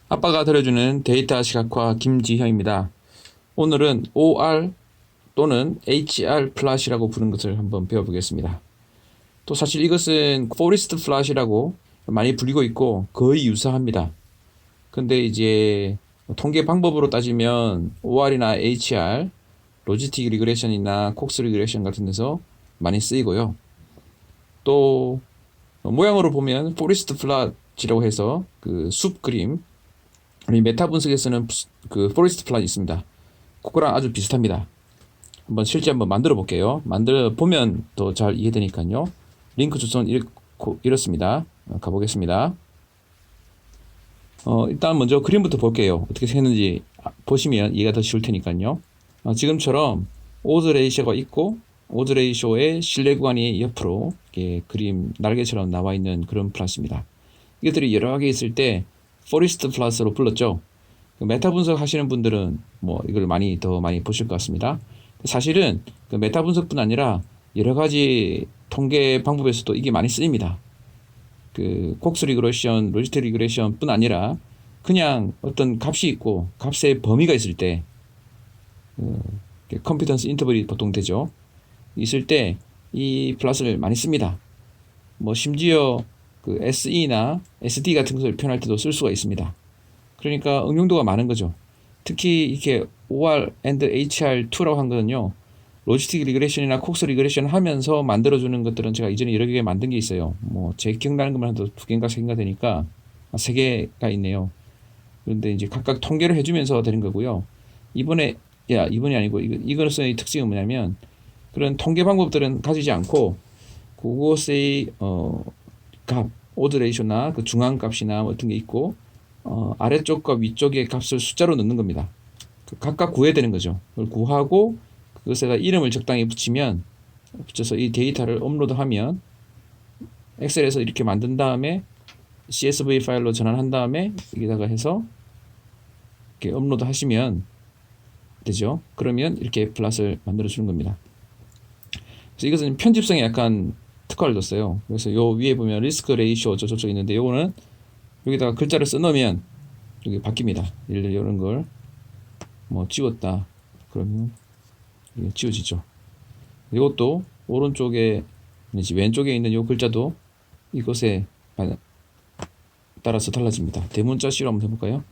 아빠가 들려주는 데이터 시각화 김지형입니다. 오늘은 OR 또는 HR 플랫이라고 부르는 것을 한번 배워보겠습니다. 또 사실 이것은 포리스트 플랫이라고 많이 불리고 있고 거의 유사합니다. 근데 이제 통계 방법으로 따지면 OR이나 HR, 로지스틱 리그레션이나 콕스 리그레션 같은 데서 많이 쓰이고요. 또 모양으로 보면 포리스트 플랫이라고 해서 그 숲 그림, 우리 메타 분석에서는 그 포리스트 플랫이 있습니다. 그거랑 아주 비슷합니다. 실제 한번 만들어 볼게요. 만들어 보면 더 잘 이해되니까요. 링크 주소는 이렇습니다. 가보겠습니다. 일단 먼저 그림부터 볼게요. 어떻게 생겼는지 보시면 이해가 더 쉬울 테니까요. 지금처럼 오드 레이쇼가 있고 오드 레이쇼의 실내 구간이 옆으로 이렇게 그림 날개처럼 나와 있는 그런 플랫입니다. 이것들이 여러 개 있을 때 포리스트 플랫으로 불렀죠. 메타 분석 하시는 분들은 뭐 이걸 더 많이 보실 것 같습니다. 사실은 그 메타 분석뿐 아니라 여러 가지 통계 방법에서도 이게 많이 쓰입니다. 그 콕스 리그레션, 로지스틱 리그레션뿐 아니라 그냥 어떤 값이 있고 값의 범위가 있을 때 컴피던스 인터벌이 보통 되죠. 있을 때 이 플랫을 많이 씁니다. 뭐 심지어 그 SE나 SD 같은 것을 표현할 때도 쓸 수가 있습니다. 그러니까 응용도가 많은 거죠. 특히 이렇게 OR and HR2라고 한 거는요. 로지스틱 리그레션이나 콕스 리그레션 하면서 만들어주는 것들은 제가 이전에 여러 개 만든 게 있어요. 뭐 제 기억나는 것만 해도 2개인가 3개인가 되니까 3개가 있네요. 그런데 이제 각각 통계를 해주면서 되는 거고요. 이번이 아니고 이거로서의 특징은 뭐냐면 그런 통계 방법들은 가지지 않고 그것의 값, 오드 레이쇼나 그 중앙 값이나 뭐 어떤 게 있고 아래쪽과 위쪽의 값을 숫자로 넣는 겁니다. 각각 구해야 되는 거죠. 그걸 구하고 그것에다 이름을 적당히 붙여서 이 데이터를 업로드하면 엑셀에서 이렇게 만든 다음에 CSV 파일로 전환한 다음에 여기다가 해서 이렇게 업로드 하시면 되죠. 그러면 이렇게 플랫을 만들어 주는 겁니다. 그래서 이것은 편집성에 약간 특화를 뒀어요. 그래서 요 위에 보면 리스크 레이쇼 저쪽 있는데 요거는 여기다가 글자를 써놓으면 여기 바뀝니다. 예를 들어 이런 걸 뭐 지웠다 그러면 이게 지워지죠. 이것도 오른쪽에 왼쪽에 있는 이 글자도 이것에 따라서 달라집니다. 대문자 C로 한번 해볼까요?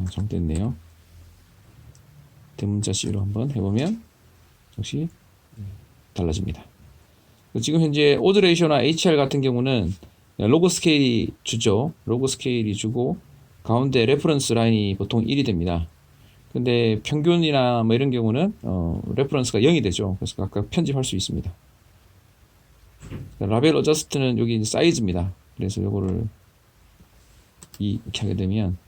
잘못됐네요. 대문자 C로 한번 해보면 역시 달라집니다. 지금 현재 오드 레이쇼나 HR 같은 경우는 로그 스케일이 주죠. 로그 스케일이 주고 가운데 레퍼런스 라인이 보통 1이 됩니다. 근데 평균이나 뭐 이런 경우는 레퍼런스가 0이 되죠. 그래서 각각 편집할 수 있습니다. 라벨 어저스트는 여기 사이즈입니다. 그래서 요거를 이렇게 하게 되면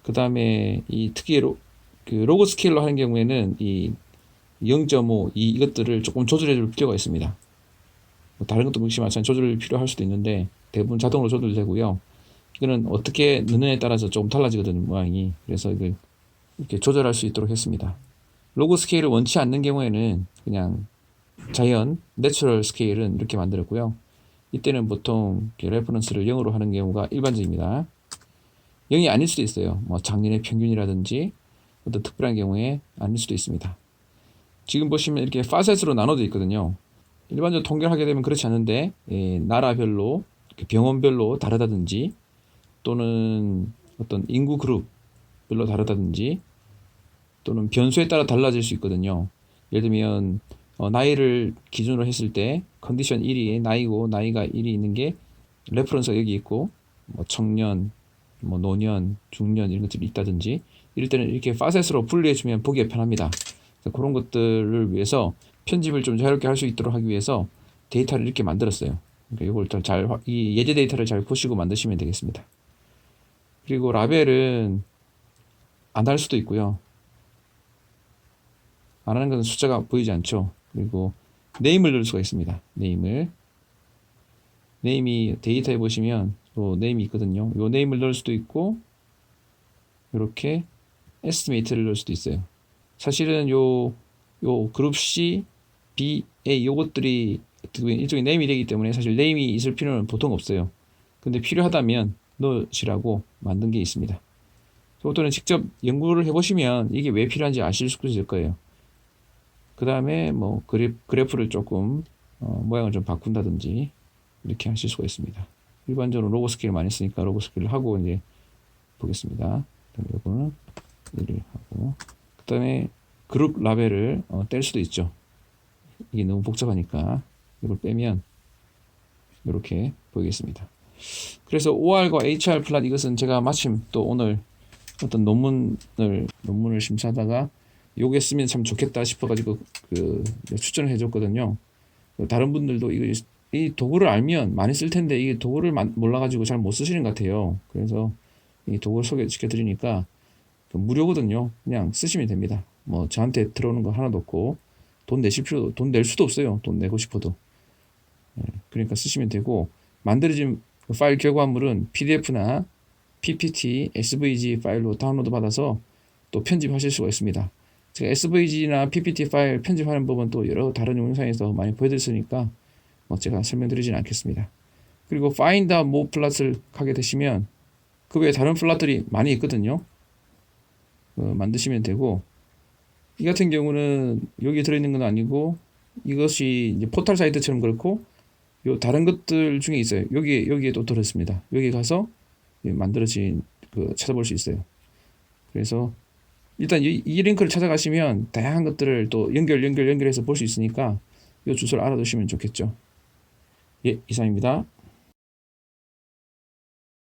그 다음에 이 특히 그 로그 스케일로 하는 경우에는 이 0.5 이것들을 조금 조절해 줄 필요가 있습니다. 뭐 다른 것도 역시 마찬가지 조절 필요할 수도 있는데 대부분 자동으로 조절되고요. 이거는 어떻게 넣느냐에 따라서 조금 달라지거든요, 모양이. 그래서 이걸 이렇게 조절할 수 있도록 했습니다. 로그 스케일을 원치 않는 경우에는 그냥 자연, 내추럴 스케일은 이렇게 만들었고요. 이때는 보통 레퍼런스를 0으로 하는 경우가 일반적입니다. 0이 아닐 수도 있어요. 뭐 작년의 평균이라든지 어떤 특별한 경우에 아닐 수도 있습니다. 지금 보시면 이렇게 파셋으로 나눠져 있거든요. 일반적으로 통계를 하게 되면 그렇지 않은데 나라별로, 병원별로 다르다든지 또는 어떤 인구 그룹별로 다르다든지 또는 변수에 따라 달라질 수 있거든요. 예를 들면 나이를 기준으로 했을 때 컨디션 1이 나이고 나이가 1이 있는 게 레퍼런스가 여기 있고 뭐 청년, 뭐 노년, 중년 이런 것들이 있다든지 이럴 때는 이렇게 파셋으로 분리해주면 보기가 편합니다. 그런 것들을 위해서 편집을 좀 자유롭게 할 수 있도록 하기 위해서 데이터를 이렇게 만들었어요. 그러니까 이걸 이 예제 데이터를 잘 보시고 만드시면 되겠습니다. 그리고 라벨은 안 할 수도 있고요. 안 하는 것은 숫자가 보이지 않죠. 그리고 네임을 넣을 수가 있습니다. 네임이 데이터에 보시면 또 네임이 있거든요. 요 네임을 넣을 수도 있고 이렇게 에스티메이트를 넣을 수도 있어요. 사실은 요 그룹 C, B, A 요것들이 일종의 네임이 되기 때문에 사실 네임이 있을 필요는 보통 없어요. 근데 필요하다면 넣으시라고 만든 게 있습니다. 그것도는 직접 연구를 해보시면 이게 왜 필요한지 아실 수 있을 거예요. 그 다음에 뭐 그래프를 조금 모양을 좀 바꾼다든지 이렇게 하실 수가 있습니다. 일반적으로 로고 스케일 많이 쓰니까 로고 스케일을 하고 이제 보겠습니다. 이거는 1을 하고 그 다음에 그룹 라벨을 뗄 수도 있죠. 이게 너무 복잡하니까 이걸 빼면 이렇게 보이겠습니다. 그래서 OR과 HR 플랫 이것은 제가 마침 또 오늘 어떤 논문을 심사하다가 요게 쓰면 참 좋겠다 싶어가지고 추천을 해줬거든요. 다른 분들도 이 도구를 알면 많이 쓸 텐데 이 도구를 몰라가지고 잘 못 쓰시는 것 같아요. 그래서 이 도구를 소개시켜 드리니까 무료거든요. 그냥 쓰시면 됩니다. 뭐 저한테 들어오는 거 하나도 없고 돈 낼 수도 없어요. 돈 내고 싶어도. 그러니까 쓰시면 되고 만들어진 파일 결과물은 PDF나 PPT, SVG 파일로 다운로드 받아서 또 편집하실 수가 있습니다. 제가 SVG나 PPT 파일 편집하는 법은 또 여러 다른 영상에서 많이 보여드렸으니까 제가 설명드리진 않겠습니다. 그리고 Find More 플랫을 하게 되시면 그 외에 다른 플랫들이 많이 있거든요. 만드시면 되고 이 같은 경우는 여기 들어있는 건 아니고 이것이 이제 포털 사이트처럼 그렇고 요 다른 것들 중에 있어요. 여기에 또 들어있습니다. 여기 가서 만들어진 찾아볼 수 있어요. 그래서 일단 이 링크를 찾아가시면 다양한 것들을 또 연결해서 볼 수 있으니까 이 주소를 알아두시면 좋겠죠. 예, 이상입니다.